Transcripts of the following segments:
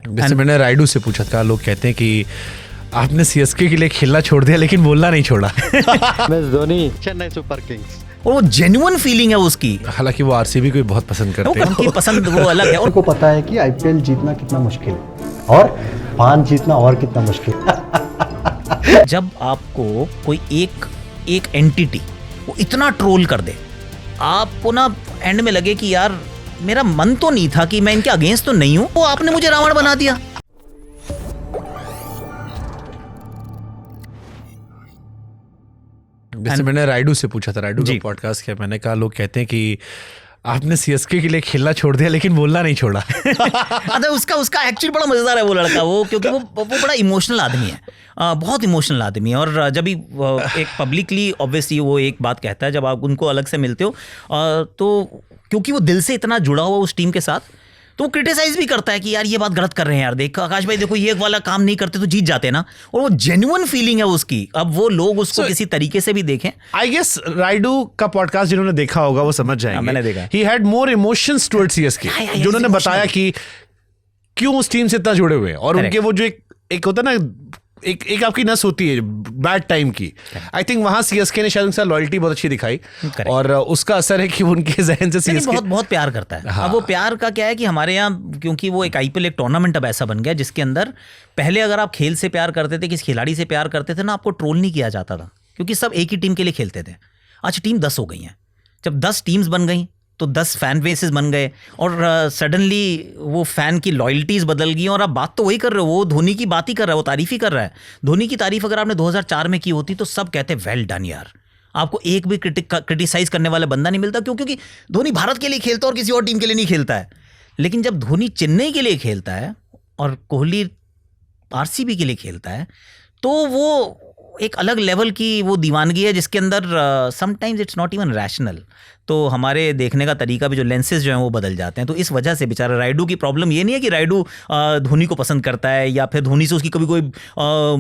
जैसे मैंने राइडू से पूछा था, लोग कहते हैं कि आपने सीएसके के लिए खेलना छोड़ दिया लेकिन बोलना नहीं छोड़ा। MS Dhoni, Chennai super Kings. वो जेन्युइन फीलिंग है उसकी। हालांकि वो आरसीबी को बहुत पसंद करते हैं। उनकी पसंद वो अलग है। और उनको पता है कि आईपीएल जीतना कितना मुश्किल है और 5 जीतना और कितना मुश्किल है। जब आपको कोई एक एंटिटी वो इतना ट्रोल कर दे, आपको ना एंड में लगे कि यार मेरा मन तो नहीं था कि मैं इनके अगेंस्ट तो नहीं हूं, वो आपने मुझे रावण बना दिया। जैसे मैंने राइडू से पूछा था, राइडू का पॉडकास्ट किया, मैंने कहा लोग कहते हैं कि आपने सीएसके के लिए खेलना छोड़ दिया लेकिन बोलना नहीं छोड़ा। अच्छा, उसका एक्चुअली बड़ा मजेदार है वो लड़का, वो क्योंकि वो बड़ा इमोशनल आदमी है, बहुत इमोशनल आदमी है। और जब भी एक पब्लिकली ऑब्वियसली वो एक बात कहता है, जब आप उनको अलग से मिलते हो तो क्योंकि वो दिल से इतना जुड़ा हुआ उस टीम के साथ, तो वो क्रिटिसाइज भी करता है कि यार ये बात गलत कर रहे हैं यार, देख आकाश भाई देखो ये वाला काम नहीं करते तो जीत जाते ना। और वो जेन्युइन फीलिंग है उसकी। अब वो लोग उसको किसी तरीके से भी देखें। आई गेस राइडू का पॉडकास्ट जिन्होंने देखा होगा वो समझ जाएंगे। मैंने देखा। He had more emotions towards CSK, जो उन्होंने बताया कि क्यों उस टीम से इतना जुड़े हुए हैं। और उनके वो जो एक होता है ना, एक आपकी नस होती है बैड टाइम की। आई थिंक वहां सीएसके ने शायद उनसे लॉयल्टी बहुत अच्छी दिखाई और उसका असर है कि उनके जहन से सीएसके बहुत प्यार करता है। हाँ। अब वो प्यार का क्या है कि हमारे यहाँ क्योंकि वो एक आईपीएल एक टूर्नामेंट अब ऐसा बन गया जिसके अंदर पहले अगर आप खेल से प्यार करते थे, किसी खिलाड़ी से प्यार करते थे ना, आपको ट्रोल नहीं किया जाता था क्योंकि सब एक ही टीम के लिए खेलते थे। आज टीम 10 हो गई हैं। जब 10 टीम्स बन गई तो 10 फैन बेसेस बन गए और सडनली वो फैन की लॉयल्टीज बदल गई। और आप बात तो वही कर रहे हो, वो धोनी की बात ही कर रहा है, वो तारीफ ही कर रहा है। धोनी की तारीफ अगर आपने 2004 में की होती तो सब कहते वेल डन यार, आपको एक भी क्रिटिसाइज करने वाला बंदा नहीं मिलता। क्योंकि धोनी भारत के लिए खेलता है और किसी और टीम के लिए नहीं खेलता है। लेकिन जब धोनी चेन्नई के लिए खेलता है और कोहली आरसीबी के लिए खेलता है तो वो एक अलग लेवल की वो दीवानगी है जिसके अंदर sometimes it's not even rational. तो हमारे देखने का तरीका भी, जो लेंसेज जो हैं वो बदल जाते हैं। तो इस वजह से बेचारा राइडू की प्रॉब्लम ये नहीं है कि राइडू धोनी को पसंद करता है या फिर धोनी से उसकी कभी कोई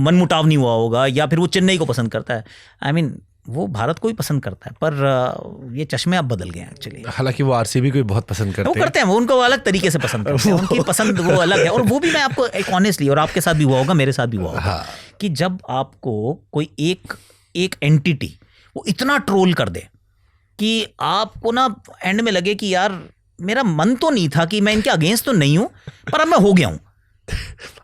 मनमुटाव नहीं हुआ होगा या फिर वो चेन्नई को पसंद करता है। आई मीन वो भारत को भी पसंद करता है, पर ये चश्मे अब बदल गए हैं एक्चुअली। हालांकि वो आरसीबी को भी बहुत पसंद करते हैं। वो करते हैं, वो उनको अलग तरीके से पसंद करते हैं, उनकी पसंद वो अलग है। और वो भी मैं आपको एक ऑनेस्टली, और आपके साथ भी हुआ होगा, मेरे साथ भी हुआ होगा, कि जब आपको कोई एक एंटिटी वो इतना ट्रोल कर दे कि आपको ना एंड में लगे कि यार मेरा मन तो नहीं था कि मैं इनके अगेंस्ट तो नहीं हूं, पर अब मैं हो गया हूं।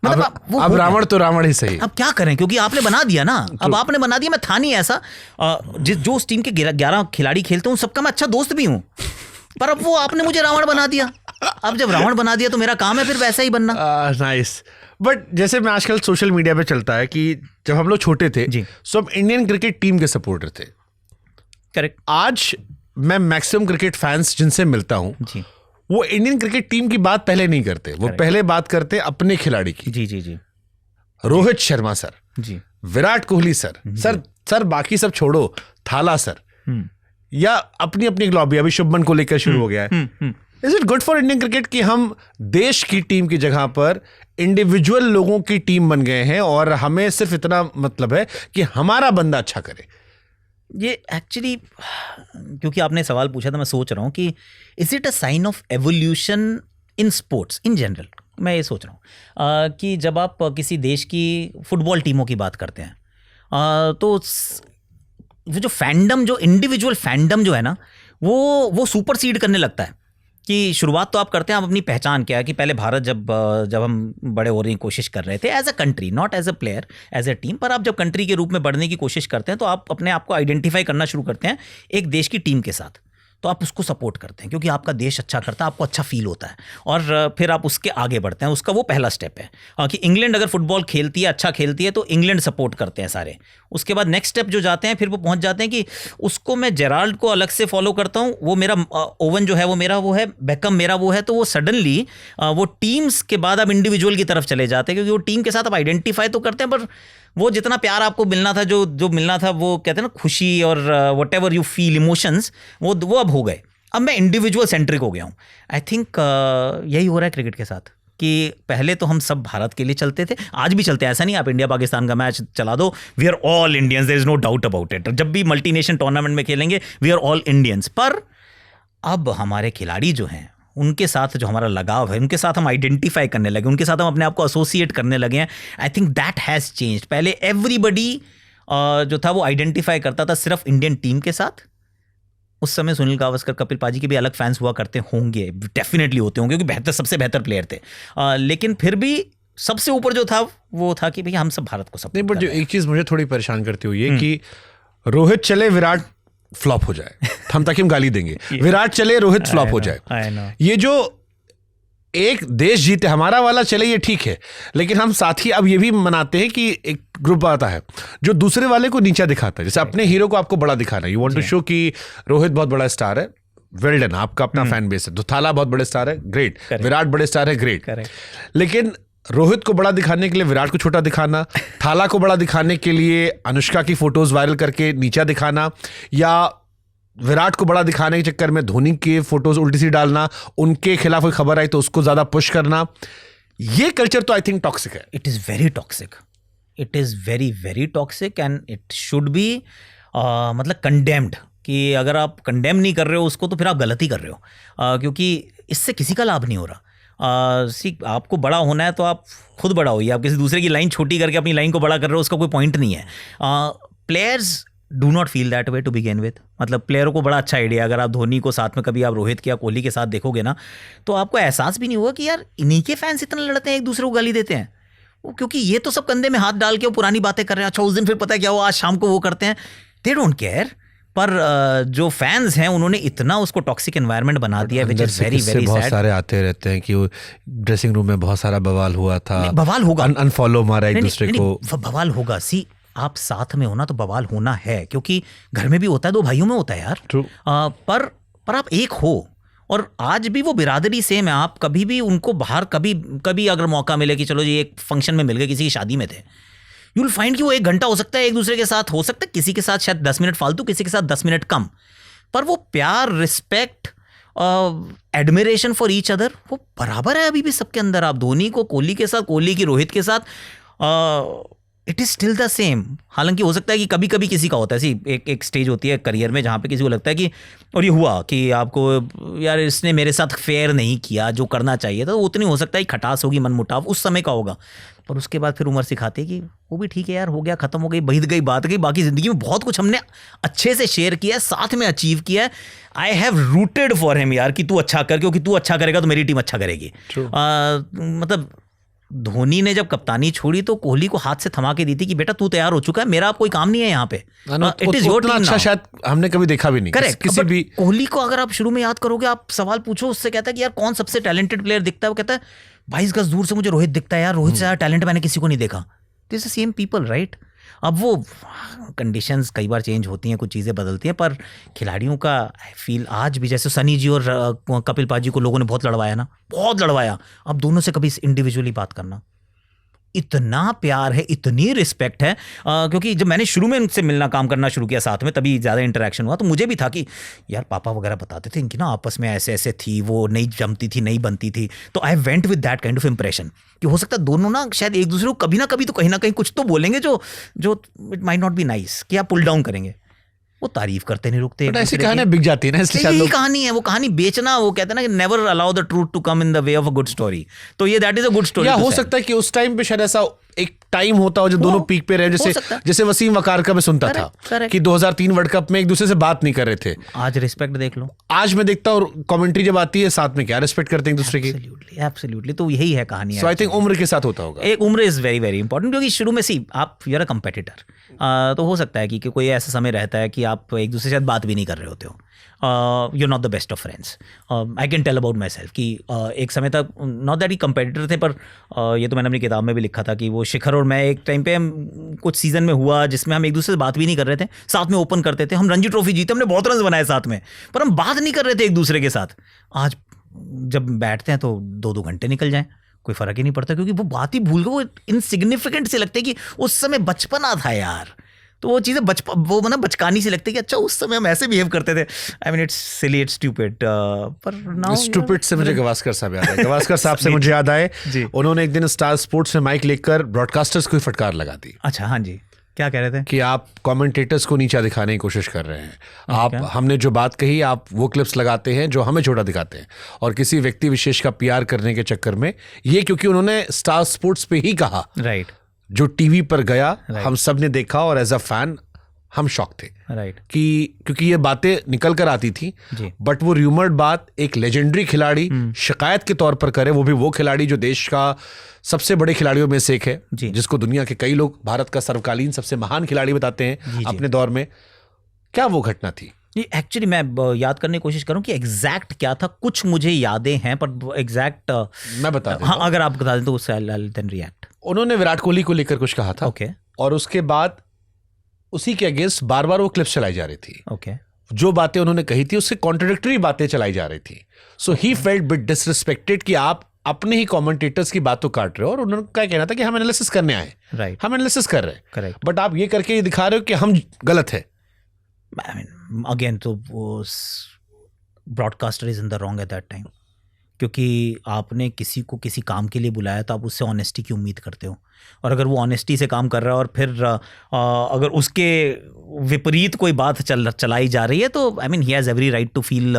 मतलब अब रावण तो रावण ही सही। अब क्या करें, क्योंकि आपने बना दिया ना। अब आपने बना दिया, मैं था नहीं ऐसा। जो उस टीम के 11 खिलाड़ी खेलते हूँ सबका मैं अच्छा दोस्त भी हूँ, पर अब वो आपने मुझे रावण बना दिया। अब जब रावण बना दिया तो मेरा काम है फिर वैसा ही बनना। नाइस। बट जैसे मैं आजकल सोशल मीडिया पे चलता है कि जब हम लोग छोटे थे सब इंडियन क्रिकेट टीम के सपोर्टर थे। करेक्ट। आज मैं मैक्सिमम क्रिकेट फैंस जिनसे मिलता हूँ वो इंडियन क्रिकेट टीम की बात पहले नहीं करते, वो पहले बात करते अपने खिलाड़ी की। जी। रोहित शर्मा सर जी, विराट कोहली सर बाकी सब छोड़ो, थाला सर, या अपनी अपनी लॉबी अभी शुभमन को लेकर शुरू हो गया है। Is it good for Indian cricket कि हम देश की टीम की जगह पर इंडिविजुअल लोगों की टीम बन गए हैं और हमें सिर्फ इतना मतलब है कि हमारा बंदा अच्छा करे? ये एक्चुअली, क्योंकि आपने सवाल पूछा था, मैं सोच रहा हूँ कि is it a sign of evolution in sports in general. मैं ये सोच रहा हूँ कि जब आप किसी देश की फुटबॉल टीमों की बात करते हैं तो जो फैंडम, जो इंडिविजुअल फैंडम जो है ना, वो सुपर सीड करने लगता है। कि शुरुआत तो आप करते हैं, आप अपनी पहचान क्या है कि पहले भारत जब हम बड़े होने की कोशिश कर रहे थे as a country, not as a player, as a team, पर आप जब कंट्री के रूप में बढ़ने की कोशिश करते हैं तो आप अपने आप को आइडेंटिफाई करना शुरू करते हैं एक देश की टीम के साथ। तो आप उसको सपोर्ट करते हैं क्योंकि आपका देश अच्छा करता है, आपको अच्छा फील होता है, और फिर आप उसके आगे बढ़ते हैं। उसका वो पहला स्टेप है कि इंग्लैंड अगर फुटबॉल खेलती है, अच्छा खेलती है, तो इंग्लैंड सपोर्ट करते हैं सारे। उसके बाद नेक्स्ट स्टेप जो जाते हैं, फिर वो पहुंच जाते हैं कि उसको मैं जेराल्ड को अलग से फॉलो करता हूँ, वो मेरा ओवन जो है वो मेरा वो है, बेकम मेरा वो है। तो वो सडनली वो टीम्स के बाद आप इंडिविजुअल की तरफ चले जाते हैं क्योंकि वो टीम के साथ आप आइडेंटिफाई तो करते हैं, पर वो जितना प्यार आपको मिलना था, जो मिलना था, वो कहते हैं ना खुशी और व्हाटएवर यू फील इमोशंस, वो अब हो गए। अब मैं इंडिविजुअल सेंट्रिक हो गया हूँ। आई थिंक यही हो रहा है क्रिकेट के साथ कि पहले तो हम सब भारत के लिए चलते थे, आज भी चलते हैं, ऐसा नहीं। आप इंडिया पाकिस्तान का मैच चला दो, we are all Indians, there is no doubt about it. जब भी मल्टीनेशनल टूर्नामेंट में खेलेंगे वी आर ऑल इंडियंस। पर अब हमारे खिलाड़ी जो हैं उनके साथ जो हमारा लगाव है, उनके साथ हम आइडेंटिफाई करने लगे, उनके साथ हम अपने आप को एसोसिएट करने लगे हैं. I think that has changed. पहले एवरीबडी जो था वो आइडेंटिफाई करता था सिर्फ इंडियन टीम के साथ. उस समय सुनील गावस्कर, कपिल पाजी के भी अलग फैंस हुआ करते होंगे, डेफिनेटली होते होंगे, क्योंकि सबसे बेहतर प्लेयर थे. लेकिन फिर भी सबसे ऊपर जो था वो था कि भैया हम सब भारत को सपोर्ट. नहीं, बट जो एक चीज मुझे थोड़ी परेशान करती हुई है कि रोहित चले विराट फ्लॉप हो जाए, हम ताकि हम गाली देंगे. विराट चले रोहित फ्लॉप हो जाए. ये जो एक देश जीते हमारा वाला चले ये ठीक है, लेकिन हम साथ ही अब ये भी मनाते हैं कि एक ग्रुप आता है जो दूसरे वाले को नीचा दिखाता है. जैसे अपने हीरो को आपको बड़ा दिखाना है, यू वांट टू शो कि रोहित बहुत बड़ा स्टार है, वेल डन, आपका अपना फैन बेस है. तो थाला बहुत बड़े स्टार है, ग्रेट. विराट बड़े स्टार है, ग्रेट. लेकिन रोहित को बड़ा दिखाने के लिए विराट को छोटा दिखाना, थाला को बड़ा दिखाने के लिए अनुष्का की फोटोज वायरल करके नीचा दिखाना, या विराट को बड़ा दिखाने के चक्कर में धोनी के फोटोज उल्टी सी डालना, उनके खिलाफ कोई खबर आई तो उसको ज्यादा पुश करना, ये कल्चर तो आई थिंक टॉक्सिक है. It is very toxic. It is very very toxic and it should be मतलब कंडेम्ड. कि अगर आप कंडेम नहीं कर रहे हो उसको तो फिर आप गलती कर रहे हो, क्योंकि इससे किसी का लाभ नहीं हो रहा. आपको बड़ा होना है तो आप खुद बड़ा होइए. आप किसी दूसरे की लाइन छोटी करके अपनी लाइन को बड़ा कर रहे हो, उसका कोई पॉइंट नहीं है. Players do not feel that way to begin with. मतलब प्लेयरों को बड़ा अच्छा आइडिया, अगर आप धोनी को साथ में कभी आप रोहित के या कोहली के साथ देखोगे ना, तो आपको एहसास भी नहीं होगा कि यार इन्हीं के फैंस इतना लड़ते हैं, एक दूसरे को गाली देते हैं. क्योंकि ये तो सब कंधे में हाथ डाल के वो पुरानी बातें कर रहे हैं. अच्छा उस दिन फिर पता है क्या हुआ, आज शाम को वो करते हैं. They don't care. पर जो फैंस हैं उन्होंने इतना उसको टॉक्सिक एनवायरनमेंट बना दिया, व्हिच इज वेरी वेरी बहुत सैड. सारे आते रहते हैं कि वो ड्रेसिंग रूम में बहुत सारा बवाल हुआ था, बवाल होगा, अनफॉलो मारा एक दूसरे को. बवाल होगा. सी आप साथ में हो ना तो बवाल होना है, क्योंकि घर में भी होता है, दो भाइयों में होता है यार. पर आप एक हो, और आज भी वो बिरादरी सेम है. आप कभी भी उनको बाहर कभी अगर मौका मिले कि चलो जी एक फंक्शन में मिल गए, किसी की शादी में थे, यू विल फाइंड कि वो 1 घंटा हो सकता है एक दूसरे के साथ, हो सकता है किसी के साथ शायद 10 मिनट फालतू, किसी के साथ 10 मिनट कम, पर वो प्यार, respect, admiration for each other वो बराबर है अभी भी सबके अंदर. आप धोनी को कोहली के साथ, कोहली की रोहित के साथ, it is still the same. हालांकि हो सकता है कि कभी कभी किसी का होता है, एक स्टेज होती है करियर में जहाँ पे किसी को लगता है कि और ये हुआ कि आपको यार इसने मेरे साथ फेयर नहीं किया जो करना चाहिए था, तो उतनी हो सकता है खटास होगी, मनमुटाव उस समय का होगा. पर उसके बाद फिर उम्र सिखाती है कि वो भी ठीक है यार, हो गया, खत्म हो गई, बीत गई, बात गई. बाकी ज़िंदगी में बहुत कुछ हमने अच्छे से शेयर किया है, साथ में अचीव किया है. I have rooted for him यार कि तू अच्छा कर, क्योंकि तू अच्छा करेगा तो मेरी टीम अच्छा करेगी. मतलब धोनी ने जब कप्तानी छोड़ी तो कोहली को हाथ से थमा के दी थी कि बेटा तू तैयार हो चुका है, मेरा अब कोई काम नहीं है यहाँ पे. It is your team. अच्छा शायद हमने कभी देखा भी नहीं. करेक्ट. किसी भी कोहली को अगर आप शुरू में याद करोगे, आप सवाल पूछो उससे, कहता है कि यार कौन सबसे टैलेंटेड प्लेयर दिखता है, वो कहता है 22 गज दूर से मुझे रोहित दिखता है यार, रोहित से ज़्यादा टैलेंट मैंने किसी को नहीं देखा. This same people right. अब वो कंडीशंस कई बार चेंज होती हैं, कुछ चीज़ें बदलती हैं, पर खिलाड़ियों का फील आज भी, जैसे सनी जी और कपिल पाजी को लोगों ने बहुत लड़वाया ना, बहुत लड़वाया. अब दोनों से कभी इंडिविजुअली बात करना, इतना प्यार है, इतनी रिस्पेक्ट है. क्योंकि जब मैंने शुरू में उनसे मिलना, काम करना शुरू किया साथ में, तभी ज़्यादा इंटरेक्शन हुआ. तो मुझे भी था कि यार पापा वगैरह बताते थे इनकी ना आपस में ऐसे ऐसे थी, वो नहीं जमती थी, नहीं बनती थी. तो I went with that kind of impression कि हो सकता है दोनों ना शायद एक दूसरे को कभी ना कभी तो कहीं ना कहीं कुछ तो बोलेंगे जो it might not be nice, कि आप पुल डाउन करेंगे. वो तारीफ करते नहीं रुकते. ऐसी कहानियां बिक जाती है ना, इसलिए यही कहानी है, वो कहानी बेचना. वो कहते हैं ना कि never allow the truth to come in the way of a good story. तो ये that is a good story. या हो सकता है कि उस टाइम पे शायद ऐसा एक टाइम होता हो जब दोनों पीक पे रहे, जैसे वसीम वकार का मैं सुनता था कि 2003 वर्ल्ड कप में एक दूसरे से बात नहीं कर रहे थे. आज रिस्पेक्ट देख लो. आज मैं देखता हूँ कमेंट्री जब आती है, साथ में क्या रिस्पेक्ट करते हैं एक दूसरे की. एब्सोल्युटली. तो यही है कहानी. सो आई थिंक उम्र के साथ होता होगा. एक उम्र इज वेरी वेरी इंपॉर्टेंट, क्योंकि शुरू में आप यू आर अ कंपेटिटर. तो हो सकता है कि कोई ऐसा समय रहता है कि आप एक दूसरे से बात भी नहीं कर रहे होते हो. You are not the best of friends. I can tell about myself कि एक समय तक नॉट दैट ही कंपेटिटर थे, पर ये तो मैंने अपनी किताब में भी लिखा था कि वो शिखर और मैं एक टाइम पे कुछ सीजन में हुआ जिसमें हम एक दूसरे से बात भी नहीं कर रहे थे. साथ में ओपन करते थे, हम रणजी ट्रॉफी जीते, हमने बहुत रन बनाए साथ में, पर हम बात नहीं कर रहे थे एक दूसरे के साथ. आज जब बैठते हैं तो 2-2 घंटे निकल जाएं, कोई फर्क ही नहीं पड़ता, क्योंकि वो बात ही भूल गए. वो इनसिग्निफिकेंट से लगते हैं कि उस समय बचपना था यार. तो वो चीज़ें वो मतलब बचकानी से लगती है कि अच्छा उस समय हम ऐसे बिहेव करते थे. I mean it's silly, it's stupid. पर नाउ स्टूपिड से मुझे गवास्कर साहब याद आए. गवास्कर साहब से मुझे याद आए, उन्होंने एक दिन स्टार स्पोर्ट्स में माइक लेकर ब्रॉडकास्टर्स को फटकार लगा दी. अच्छा, हाँ जी. क्या कह रहे थे? कि आप कमेंटेटर्स को नीचा दिखाने की कोशिश कर रहे हैं। आप हमने जो बात कही आप वो क्लिप्स लगाते हैं जो हमें छोटा दिखाते हैं, और किसी व्यक्ति विशेष का पीआर करने के चक्कर में, ये क्योंकि उन्होंने स्टार स्पोर्ट्स पे ही कहा, राइट, जो टीवी पर गया, हम सब ने देखा और एज अ फैन हम शॉक थे, राइट, कि क्योंकि ये बातें निकल कर आती थी, बट वो र्यूमर्ड बात एक लेजेंडरी खिलाड़ी शिकायत के तौर पर करे, वो भी वो खिलाड़ी जो देश का सबसे बड़े खिलाड़ियों में से एक है, जिसको दुनिया के कई लोग भारत का सर्वकालीन सबसे महान खिलाड़ी बताते हैं अपने दौर में। क्या वो घटना थी? एक्चुअली मैं याद करने की कोशिश करूं कि एग्जैक्ट क्या था। कुछ मुझे यादें हैं पर एग्जैक्ट मैं बता दूं। हाँ, अगर आप बता दें तो उससे आई देन रिएक्ट। उन्होंने विराट कोहली को लेकर कुछ कहा था, ओके, और उसके बाद उसी के अगेंस्ट बार बार वो क्लिप्स चलाई जा रही थी, ओके, जो बातें उन्होंने कही थी उससे कॉन्ट्रडिक्टरी बातें चलाई जा रही थी। सो ही फेल्ट बिट डिसरिस्पेक्टेड कि आप अपने ही कमेंटेटर्स की बातों काट रहे हो, और उन्होंने क्या कहना था कि हम एनालिसिस करने आए, राइट, हम एनालिसिस कर रहे हैं, करेक्ट, बट आप ये करके ये दिखा रहे हो कि हम गलत है। अगेन तो वो broadcaster is in the wrong at that time, क्योंकि आपने किसी को किसी काम के लिए बुलाया तो आप उससे ऑनेस्टी की उम्मीद करते हो, और अगर वो ऑनेस्टी से काम कर रहा है और फिर अगर उसके विपरीत कोई बात चलाई जा रही है तो I mean he has every right to feel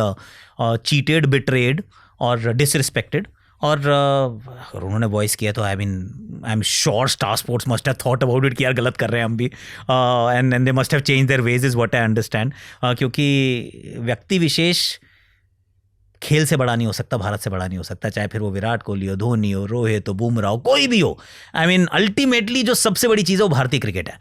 cheated, betrayed और डिसरिस्पेक्टेड। और अगर उन्होंने वॉइस किया तो I am sure Star Sports must have thought about it कि यार गलत कर रहे हैं हम भी, and they must have change their ways, is what I understand. क्योंकि व्यक्ति विशेष खेल से बड़ा नहीं हो सकता, भारत से बड़ा नहीं हो सकता, चाहे फिर वो विराट कोहली हो, धोनी हो, रोहित हो, बुमराह हो, कोई भी हो। आई मीन अल्टीमेटली जो सबसे बड़ी चीज़ है वो भारतीय क्रिकेट है,